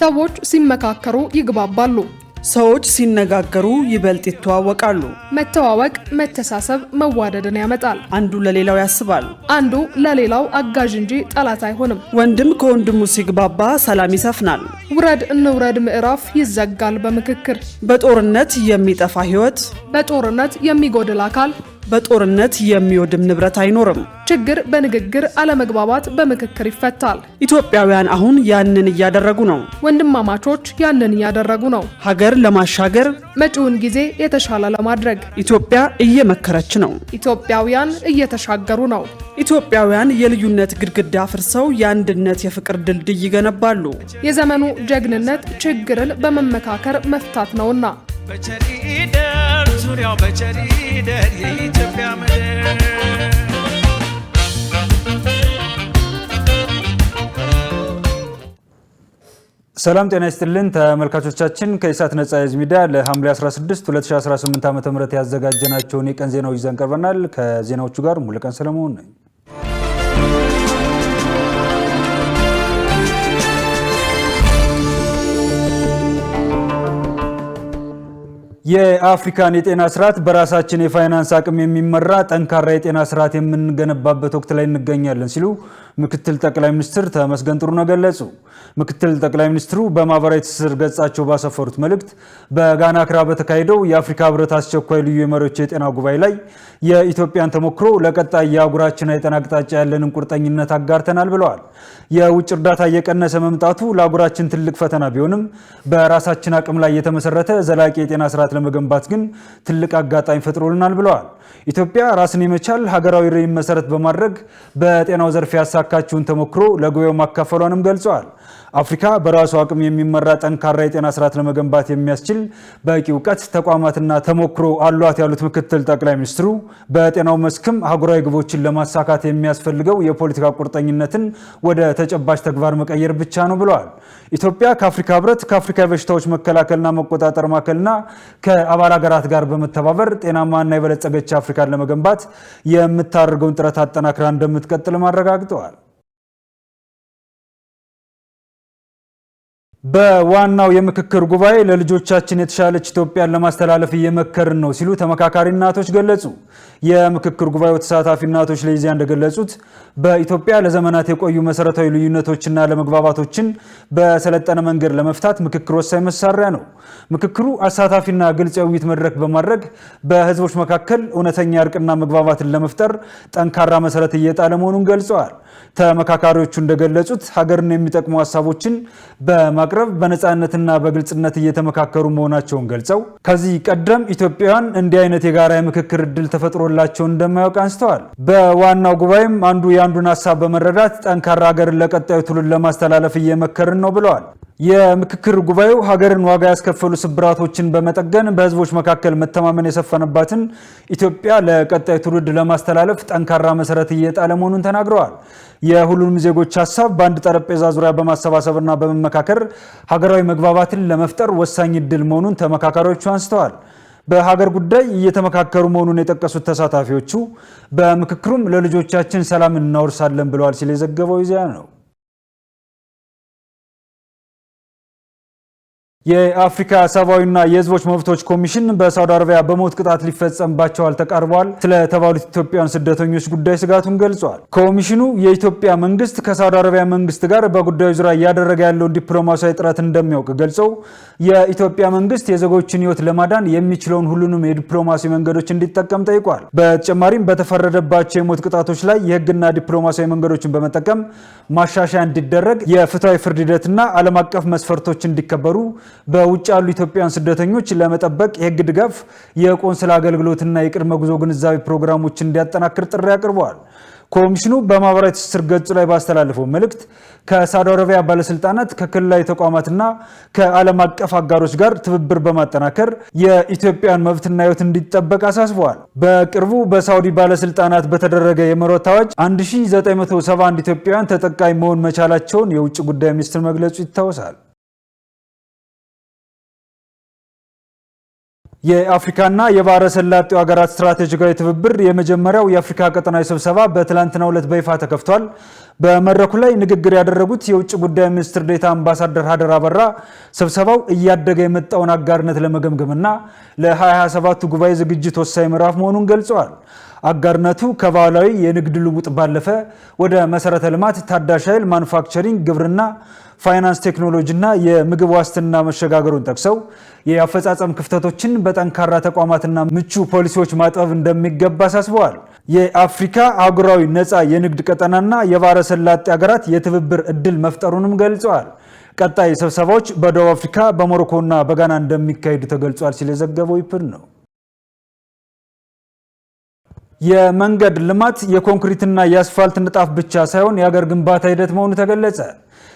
ሰዎች ሲመካከሩ ይግባባሉ። ሰዎች ሲነጋገሩ ይበልጥ ይተዋወቃሉ። መተዋወቅ መተሳሰብ መዋደድን ያመጣል። አንዱ ለሌላው ያስባል። አንዱ ለሌላው አጋዥ እንጂ ጠላት አይሆንም። ወንድም ከወንድሙ ሲግባባ ሰላም ይሰፍናል። ውረድ እንውረድ ምዕራፍ ይዘጋል በምክክር። በጦርነት የሚጠፋ ሕይወት፣ በጦርነት የሚጎድል አካል፣ በጦርነት የሚወድም ንብረት አይኖርም። ችግር በንግግር አለመግባባት በምክክር ይፈታል። ኢትዮጵያውያን አሁን ያንን እያደረጉ ነው። ወንድማማቾች ያንን እያደረጉ ነው። ሀገር ለማሻገር መጪውን ጊዜ የተሻለ ለማድረግ ኢትዮጵያ እየመከረች ነው። ኢትዮጵያውያን እየተሻገሩ ነው። ኢትዮጵያውያን የልዩነት ግድግዳ አፍርሰው የአንድነት የፍቅር ድልድይ ይገነባሉ። የዘመኑ ጀግንነት ችግርን በመመካከር መፍታት ነውና በቸሪደር ዙሪያው በቸሪደር የኢትዮጵያ ምድር ሰላም ጤና ይስጥልን ተመልካቾቻችን፣ ከኢሳት ነጻ የህዝብ ሚዲያ ለሐምሌ 16 2018 ዓ.ም ያዘጋጀናቸውን የቀን ዜናዎች ይዘን ቀርበናል። ከዜናዎቹ ጋር ሙሉቀን ሰለሞን ነኝ። የአፍሪካን የጤና ስርዓት በራሳችን የፋይናንስ አቅም የሚመራ ጠንካራ የጤና ስርዓት የምንገነባበት ወቅት ላይ እንገኛለን ሲሉ ምክትል ጠቅላይ ሚኒስትር ተመስገን ጥሩነህ ገለጹ። ምክትል ጠቅላይ ሚኒስትሩ በማህበራዊ ትስስር ገጻቸው ባሰፈሩት መልእክት በጋና አክራ በተካሄደው የአፍሪካ ህብረት አስቸኳይ ልዩ የመሪዎች የጤና ጉባኤ ላይ የኢትዮጵያን ተሞክሮ ለቀጣይ የአህጉራችን የጤና አቅጣጫ ያለንን ቁርጠኝነት አጋርተናል ብለዋል። የውጭ እርዳታ እየቀነሰ መምጣቱ ለአህጉራችን ትልቅ ፈተና ቢሆንም በራሳችን አቅም ላይ የተመሰረተ ዘላቂ የጤና ስርዓት ለመገንባት ግን ትልቅ አጋጣሚ ፈጥሮልናል ብለዋል። ኢትዮጵያ ራስን የመቻል ሀገራዊ ራዕይን መሰረት በማድረግ በጤናው ዘርፍ ያሳካችውን ተሞክሮ ለጉባኤው ማካፈሏንም ገልጸዋል። አፍሪካ በራሱ አቅም የሚመራ ጠንካራ የጤና ስርዓት ለመገንባት የሚያስችል በቂ እውቀት፣ ተቋማትና ተሞክሮ አሏት ያሉት ምክትል ጠቅላይ ሚኒስትሩ በጤናው መስክም አህጉራዊ ግቦችን ለማሳካት የሚያስፈልገው የፖለቲካ ቁርጠኝነትን ወደ ተጨባጭ ተግባር መቀየር ብቻ ነው ብለዋል። ኢትዮጵያ ከአፍሪካ ህብረት፣ ከአፍሪካ የበሽታዎች መከላከልና መቆጣጠር ማዕከልና ከአባል ሀገራት ጋር በመተባበር ጤናማና የበለጸገች አፍሪካን ለመገንባት የምታደርገውን ጥረት አጠናክራ እንደምትቀጥል አረጋግጠዋል። በዋናው የምክክር ጉባኤ ለልጆቻችን የተሻለች ኢትዮጵያን ለማስተላለፍ እየመከርን ነው ሲሉ ተመካካሪ እናቶች ገለጹ። የምክክር ጉባኤው ተሳታፊ እናቶች ለኢዜአ እንደገለጹት በኢትዮጵያ ለዘመናት የቆዩ መሰረታዊ ልዩነቶችና ለመግባባቶችን በሰለጠነ መንገድ ለመፍታት ምክክር ወሳኝ መሳሪያ ነው። ምክክሩ አሳታፊና ግልጽ የውይይት መድረክ በማድረግ በህዝቦች መካከል እውነተኛ እርቅና መግባባትን ለመፍጠር ጠንካራ መሰረት እየጣለ መሆኑን ገልጸዋል። ተመካካሪዎቹ እንደገለጹት ሀገርን የሚጠቅሙ ሀሳቦችን በማቅረብ በነፃነትና በግልጽነት እየተመካከሩ መሆናቸውን ገልጸው ከዚህ ቀደም ኢትዮጵያውያን እንዲህ አይነት የጋራ የምክክር እድል ተፈጥሮላቸው እንደማያውቅ አንስተዋል። በዋናው ጉባኤም አንዱ የአንዱን ሀሳብ በመረዳት ጠንካራ ሀገርን ለቀጣዩ ትውልድ ለማስተላለፍ እየመከርን ነው ብለዋል። የምክክር ጉባኤው ሀገርን ዋጋ ያስከፈሉ ስብራቶችን በመጠገን በህዝቦች መካከል መተማመን የሰፈነባትን ኢትዮጵያ ለቀጣይ ትውልድ ለማስተላለፍ ጠንካራ መሰረት እየጣለ መሆኑን ተናግረዋል። የሁሉንም ዜጎች ሀሳብ በአንድ ጠረጴዛ ዙሪያ በማሰባሰብና በመመካከር ሀገራዊ መግባባትን ለመፍጠር ወሳኝ እድል መሆኑን ተመካካሪዎቹ አንስተዋል። በሀገር ጉዳይ እየተመካከሩ መሆኑን የጠቀሱት ተሳታፊዎቹ በምክክሩም ለልጆቻችን ሰላም እናወርሳለን ብለዋል ሲል የዘገበው ኢዜአ ነው። የአፍሪካ ሰብአዊና የህዝቦች መብቶች ኮሚሽን በሳውዲ አረቢያ በሞት ቅጣት ሊፈጸምባቸው ተቃርበዋል ስለተባሉት ኢትዮጵያውያን ስደተኞች ጉዳይ ስጋቱን ገልጿል። ኮሚሽኑ የኢትዮጵያ መንግስት ከሳውዲ አረቢያ መንግስት ጋር በጉዳዩ ዙሪያ እያደረገ ያለውን ዲፕሎማሲያዊ ጥረት እንደሚያውቅ ገልጸው የኢትዮጵያ መንግስት የዜጎችን ህይወት ለማዳን የሚችለውን ሁሉንም የዲፕሎማሲ መንገዶች እንዲጠቀም ጠይቋል። በተጨማሪም በተፈረደባቸው የሞት ቅጣቶች ላይ የህግና ዲፕሎማሲያዊ መንገዶችን በመጠቀም ማሻሻያ እንዲደረግ፣ የፍትሃዊ ፍርድ ሂደትና ዓለም አቀፍ መስፈርቶች እንዲከበሩ፣ በውጭ ያሉ ኢትዮጵያውያን ስደተኞች ለመጠበቅ የህግ ድጋፍ፣ የቆንስላ አገልግሎትና የቅድመ ጉዞ ግንዛቤ ፕሮግራሞች እንዲያጠናክር ጥሪ አቅርበዋል። ኮሚሽኑ በማህበራዊ ትስስር ገጹ ላይ ባስተላለፈው መልእክት ከሳውዲ አረቢያ ባለስልጣናት፣ ከክልላዊ ተቋማትና ከዓለም አቀፍ አጋሮች ጋር ትብብር በማጠናከር የኢትዮጵያን መብትና ህይወት እንዲጠበቅ አሳስበዋል። በቅርቡ በሳውዲ ባለስልጣናት በተደረገ የምህረት አዋጅ 1971 ኢትዮጵያውያን ተጠቃሚ መሆን መቻላቸውን የውጭ ጉዳይ ሚኒስትር መግለጹ ይታወሳል። የአፍሪካና የባህረ ሰላጤው ሀገራት ስትራቴጂካዊ ትብብር የመጀመሪያው የአፍሪካ ቀጠናዊ ስብሰባ በትላንትናው ዕለት በይፋ ተከፍቷል። በመድረኩ ላይ ንግግር ያደረጉት የውጭ ጉዳይ ሚኒስትር ዴኤታ አምባሳደር ሀደራ አበራ ስብሰባው እያደገ የመጣውን አጋርነት ለመገምገምና ለ2027 ጉባኤ ዝግጅት ወሳኝ ምዕራፍ መሆኑን ገልጸዋል። አጋርነቱ ከባህላዊ የንግድ ልውውጥ ባለፈ ወደ መሰረተ ልማት፣ ታዳሽ ኃይል፣ ማኑፋክቸሪንግ፣ ግብርና፣ ፋይናንስ፣ ቴክኖሎጂና የምግብ ዋስትና መሸጋገሩን ጠቅሰው የአፈጻጸም ክፍተቶችን በጠንካራ ተቋማትና ምቹ ፖሊሲዎች ማጥበብ እንደሚገባ አሳስበዋል። የአፍሪካ አህጉራዊ ነፃ የንግድ ቀጠናና የባህረ ሰላጤ ሀገራት የትብብር እድል መፍጠሩንም ገልጸዋል። ቀጣይ ስብሰባዎች በደቡብ አፍሪካ፣ በሞሮኮና በጋና እንደሚካሄዱ ተገልጿል ሲል የዘገበው ይፕን ነው። የመንገድ ልማት የኮንክሪትና የአስፋልት ንጣፍ ብቻ ሳይሆን የሀገር ግንባታ ሂደት መሆኑ ተገለጸ።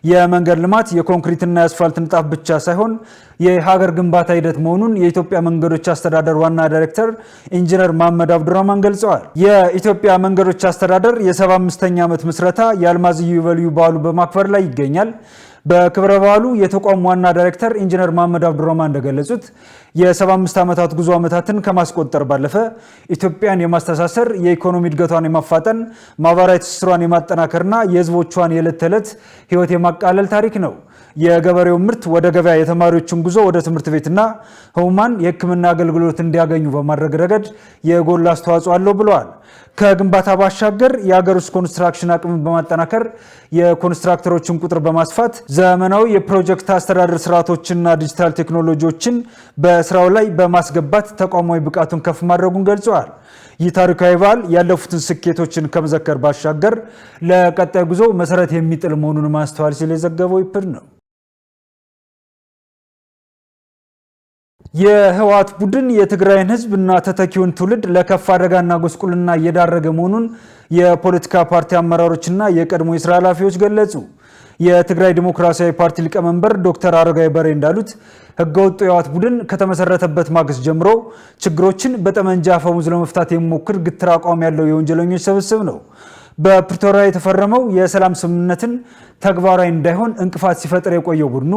የመንገድ ልማት የኮንክሪትና የአስፋልት ንጣፍ ብቻ ሳይሆን የሀገር ግንባታ ሂደት መሆኑን የኢትዮጵያ መንገዶች አስተዳደር ዋና ዳይሬክተር ኢንጂነር መሐመድ አብዱራህማን ገልጸዋል። የኢትዮጵያ መንገዶች አስተዳደር የ75ኛ ዓመት ምስረታ የአልማዝ ኢዮቤልዩ በዓሉ በማክበር ላይ ይገኛል። በክብረ በዓሉ የተቋሙ ዋና ዳይሬክተር ኢንጂነር መሐመድ አብዱራህማን እንደገለጹት የ75 ዓመታት ጉዞ ዓመታትን ከማስቆጠር ባለፈ ኢትዮጵያን የማስተሳሰር የኢኮኖሚ እድገቷን የማፋጠን ማህበራዊ ትስስሯን የማጠናከርና የሕዝቦቿን የዕለት ተዕለት ሕይወት የማቃለል ታሪክ ነው። የገበሬው ምርት ወደ ገበያ፣ የተማሪዎችን ጉዞ ወደ ትምህርት ቤትና ህሙማን የሕክምና አገልግሎት እንዲያገኙ በማድረግ ረገድ የጎላ አስተዋጽኦ አለው ብለዋል። ከግንባታ ባሻገር የሀገር ውስጥ ኮንስትራክሽን አቅምን በማጠናከር የኮንስትራክተሮችን ቁጥር በማስፋት ዘመናዊ የፕሮጀክት አስተዳደር ስርዓቶችንና ዲጂታል ቴክኖሎጂዎችን በስራው ላይ በማስገባት ተቋማዊ ብቃቱን ከፍ ማድረጉን ገልጸዋል። ይህ ታሪካዊ በዓል ያለፉትን ስኬቶችን ከመዘከር ባሻገር ለቀጣይ ጉዞ መሰረት የሚጥል መሆኑን ማስተዋል ሲል የዘገበው ይፕን ነው። የህወሓት ቡድን የትግራይን ህዝብ እና ተተኪውን ትውልድ ለከፍ አደጋና ጎስቁልና እየዳረገ መሆኑን የፖለቲካ ፓርቲ አመራሮችና የቀድሞ የስራ ኃላፊዎች ገለጹ። የትግራይ ዲሞክራሲያዊ ፓርቲ ሊቀመንበር ዶክተር አረጋይ በሬ እንዳሉት ህገወጡ የህወሓት ቡድን ከተመሰረተበት ማግስት ጀምሮ ችግሮችን በጠመንጃ አፈሙዝ ለመፍታት የሚሞክር ግትር አቋም ያለው የወንጀለኞች ስብስብ ነው። በፕሪቶሪያ የተፈረመው የሰላም ስምምነትን ተግባራዊ እንዳይሆን እንቅፋት ሲፈጥር የቆየው ቡድኑ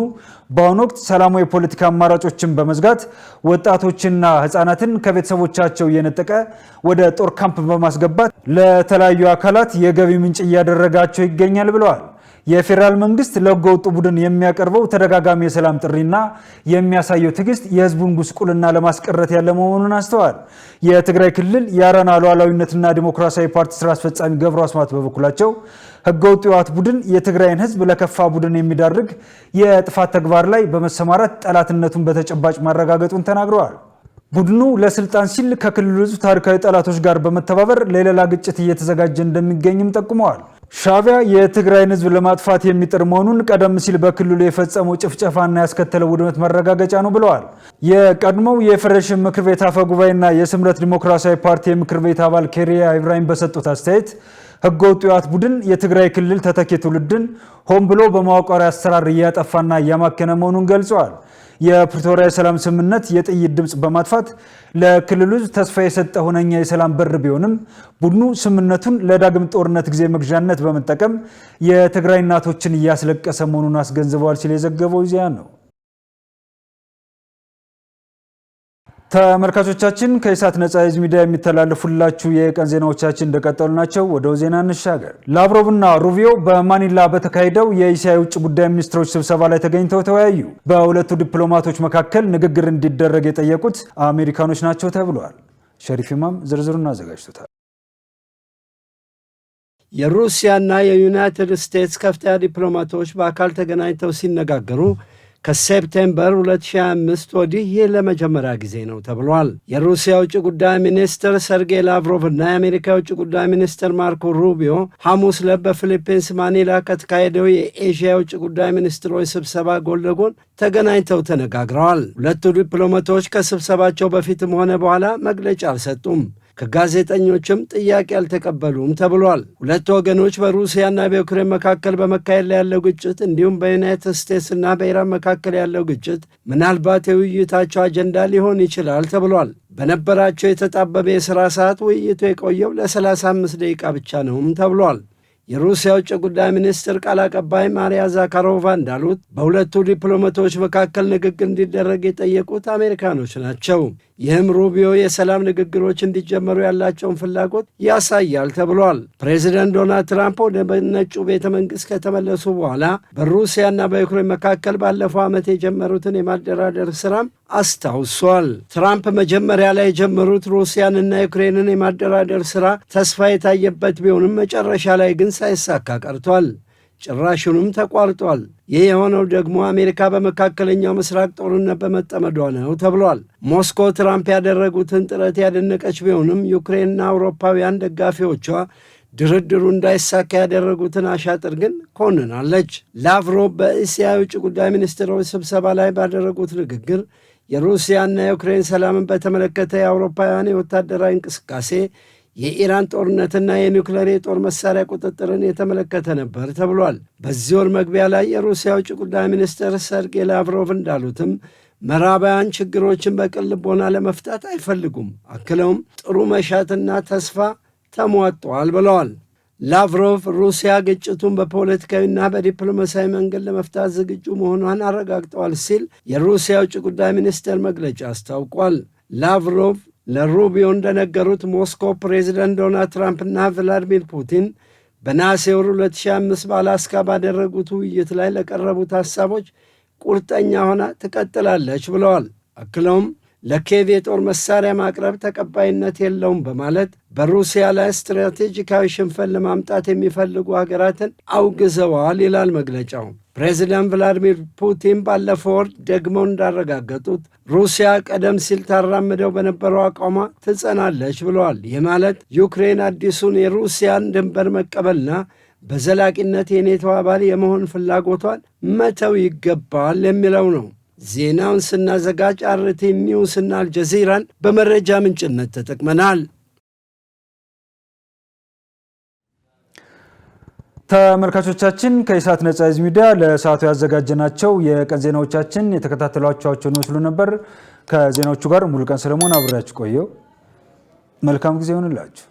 በአሁኑ ወቅት ሰላማዊ የፖለቲካ አማራጮችን በመዝጋት ወጣቶችና ህፃናትን ከቤተሰቦቻቸው እየነጠቀ ወደ ጦር ካምፕ በማስገባት ለተለያዩ አካላት የገቢ ምንጭ እያደረጋቸው ይገኛል ብለዋል። የፌዴራል መንግስት ለህገወጡ ቡድን የሚያቀርበው ተደጋጋሚ የሰላም ጥሪና የሚያሳየው ትዕግስት የህዝቡን ጉስቁልና ለማስቀረት ያለ መሆኑን አስተዋል። የትግራይ ክልል የአረና ሉዓላዊነትና ዲሞክራሲያዊ ፓርቲ ስራ አስፈጻሚ ገብሩ አስማት በበኩላቸው ህገወጡ የህወሓት ቡድን የትግራይን ህዝብ ለከፋ ቡድን የሚዳርግ የጥፋት ተግባር ላይ በመሰማራት ጠላትነቱን በተጨባጭ ማረጋገጡን ተናግረዋል። ቡድኑ ለስልጣን ሲል ከክልሉ ህዝብ ታሪካዊ ጠላቶች ጋር በመተባበር ለሌላ ግጭት እየተዘጋጀ እንደሚገኝም ጠቁመዋል። ሻዕቢያ የትግራይን ህዝብ ለማጥፋት የሚጥር መሆኑን ቀደም ሲል በክልሉ የፈጸመው ጭፍጨፋና ያስከተለው ውድመት መረጋገጫ ነው ብለዋል። የቀድሞው የፌዴሬሽን ምክር ቤት አፈ ጉባኤና የስምረት ዲሞክራሲያዊ ፓርቲ የምክር ቤት አባል ኬሪያ ኢብራሂም በሰጡት አስተያየት ህገወጡ የህወሓት ቡድን የትግራይ ክልል ተተኪ ትውልድን ሆን ብሎ በመዋቅራዊ አሰራር እያጠፋና እያማከነ መሆኑን ገልጸዋል። የፕሪቶሪያ የሰላም ስምምነት የጥይት ድምፅ በማጥፋት ለክልሉ ተስፋ የሰጠ ሁነኛ የሰላም በር ቢሆንም ቡድኑ ስምምነቱን ለዳግም ጦርነት ጊዜ መግዣነት በመጠቀም የትግራይ እናቶችን እያስለቀሰ መሆኑን አስገንዝበዋል ሲል የዘገበው ዚያ ነው። ተመልካቾቻችን ከኢሳት ነጻ ህዝብ ሚዲያ የሚተላለፉላችሁ የቀን ዜናዎቻችን እንደቀጠሉ ናቸው። ወደ ዜና እንሻገር። ላቭሮቭና ሩቢዮ በማኒላ በተካሄደው የእስያ የውጭ ጉዳይ ሚኒስትሮች ስብሰባ ላይ ተገኝተው ተወያዩ። በሁለቱ ዲፕሎማቶች መካከል ንግግር እንዲደረግ የጠየቁት አሜሪካኖች ናቸው ተብሏል። ሸሪፍ ኢማም ዝርዝሩን አዘጋጅቶታል። የሩሲያና የዩናይትድ ስቴትስ ከፍተኛ ዲፕሎማቶች በአካል ተገናኝተው ሲነጋገሩ ከሴፕቴምበር 2025 ወዲህ ይህ ለመጀመሪያ ጊዜ ነው ተብሏል። የሩሲያ ውጭ ጉዳይ ሚኒስትር ሰርጌይ ላቭሮቭ እና የአሜሪካ የውጭ ጉዳይ ሚኒስትር ማርኮ ሩቢዮ ሐሙስ ዕለት በፊሊፒንስ ማኒላ ከተካሄደው የኤዥያ የውጭ ጉዳይ ሚኒስትሮች ስብሰባ ጎን ለጎን ተገናኝተው ተነጋግረዋል። ሁለቱ ዲፕሎማቶች ከስብሰባቸው በፊትም ሆነ በኋላ መግለጫ አልሰጡም። ከጋዜጠኞችም ጥያቄ አልተቀበሉም ተብሏል። ሁለቱ ወገኖች በሩሲያና በዩክሬን መካከል በመካሄድ ላይ ያለው ግጭት እንዲሁም በዩናይትድ ስቴትስና በኢራን መካከል ያለው ግጭት ምናልባት የውይይታቸው አጀንዳ ሊሆን ይችላል ተብሏል። በነበራቸው የተጣበበ የሥራ ሰዓት ውይይቱ የቆየው ለ35 ደቂቃ ብቻ ነውም ተብሏል። የሩሲያ ውጭ ጉዳይ ሚኒስትር ቃል አቀባይ ማሪያ ዛካሮቫ እንዳሉት በሁለቱ ዲፕሎማቶች መካከል ንግግር እንዲደረግ የጠየቁት አሜሪካኖች ናቸው። ይህም ሩቢዮ የሰላም ንግግሮች እንዲጀመሩ ያላቸውን ፍላጎት ያሳያል ተብሏል። ፕሬዚደንት ዶናልድ ትራምፕ ወደ ነጩ ቤተ መንግሥት ከተመለሱ በኋላ በሩሲያና በዩክሬን መካከል ባለፈው ዓመት የጀመሩትን የማደራደር ሥራም አስታውሷል። ትራምፕ መጀመሪያ ላይ የጀመሩት ሩሲያንና ዩክሬንን የማደራደር ሥራ ተስፋ የታየበት ቢሆንም መጨረሻ ላይ ግን ሳይሳካ ቀርቷል። ጭራሹንም ተቋርጧል። ይህ የሆነው ደግሞ አሜሪካ በመካከለኛው ምስራቅ ጦርነት በመጠመዷ ነው ተብሏል። ሞስኮ ትራምፕ ያደረጉትን ጥረት ያደነቀች ቢሆንም ዩክሬንና አውሮፓውያን ደጋፊዎቿ ድርድሩ እንዳይሳካ ያደረጉትን አሻጥር ግን ኮንናለች። ላቭሮቭ በእስያ የውጭ ጉዳይ ሚኒስትሮች ስብሰባ ላይ ባደረጉት ንግግር የሩሲያና የዩክሬን ሰላምን በተመለከተ የአውሮፓውያን የወታደራዊ እንቅስቃሴ የኢራን ጦርነትና የኒውክሌር የጦር መሳሪያ ቁጥጥርን የተመለከተ ነበር ተብሏል። በዚህ ወር መግቢያ ላይ የሩሲያ ውጭ ጉዳይ ሚኒስትር ሰርጌይ ላቭሮቭ እንዳሉትም ምዕራባውያን ችግሮችን በቅን ልቦና ለመፍታት አይፈልጉም። አክለውም ጥሩ መሻትና ተስፋ ተሟጧል ብለዋል። ላቭሮቭ ሩሲያ ግጭቱን በፖለቲካዊና በዲፕሎማሲያዊ መንገድ ለመፍታት ዝግጁ መሆኗን አረጋግጠዋል ሲል የሩሲያ ውጭ ጉዳይ ሚኒስቴር መግለጫ አስታውቋል። ላቭሮቭ ለሩቢዮ እንደነገሩት ሞስኮ ፕሬዚደንት ዶናልድ ትራምፕና ቭላዲሚር ፑቲን በነሐሴ ወር 2005 በአላስካ ባደረጉት ውይይት ላይ ለቀረቡት ሐሳቦች ቁርጠኛ ሆና ትቀጥላለች ብለዋል። አክለውም ለኪየቭ የጦር መሳሪያ ማቅረብ ተቀባይነት የለውም በማለት በሩሲያ ላይ ስትራቴጂካዊ ሽንፈት ለማምጣት የሚፈልጉ ሀገራትን አውግዘዋል ይላል መግለጫው። ፕሬዚዳንት ቭላዲሚር ፑቲን ባለፈው ወር ደግመው እንዳረጋገጡት ሩሲያ ቀደም ሲል ታራምደው በነበረው አቋሟ ትጸናለች ብለዋል። ይህ ማለት ዩክሬን አዲሱን የሩሲያን ድንበር መቀበልና በዘላቂነት የኔቶ አባል የመሆን ፍላጎቷን መተው ይገባል የሚለው ነው። ዜናውን ስናዘጋጅ አርቲ ኒውስና አልጀዚራን በመረጃ ምንጭነት ተጠቅመናል። ተመልካቾቻችን ከኢሳት ነጻ ህዝብ ሚዲያ ለሰዓቱ ያዘጋጀናቸው የቀን ዜናዎቻችን የተከታተሏቸውን ይመስሉ ነበር። ከዜናዎቹ ጋር ሙሉቀን ሰለሞን አብሬያችሁ ቆየው። መልካም ጊዜ ይሁንላችሁ።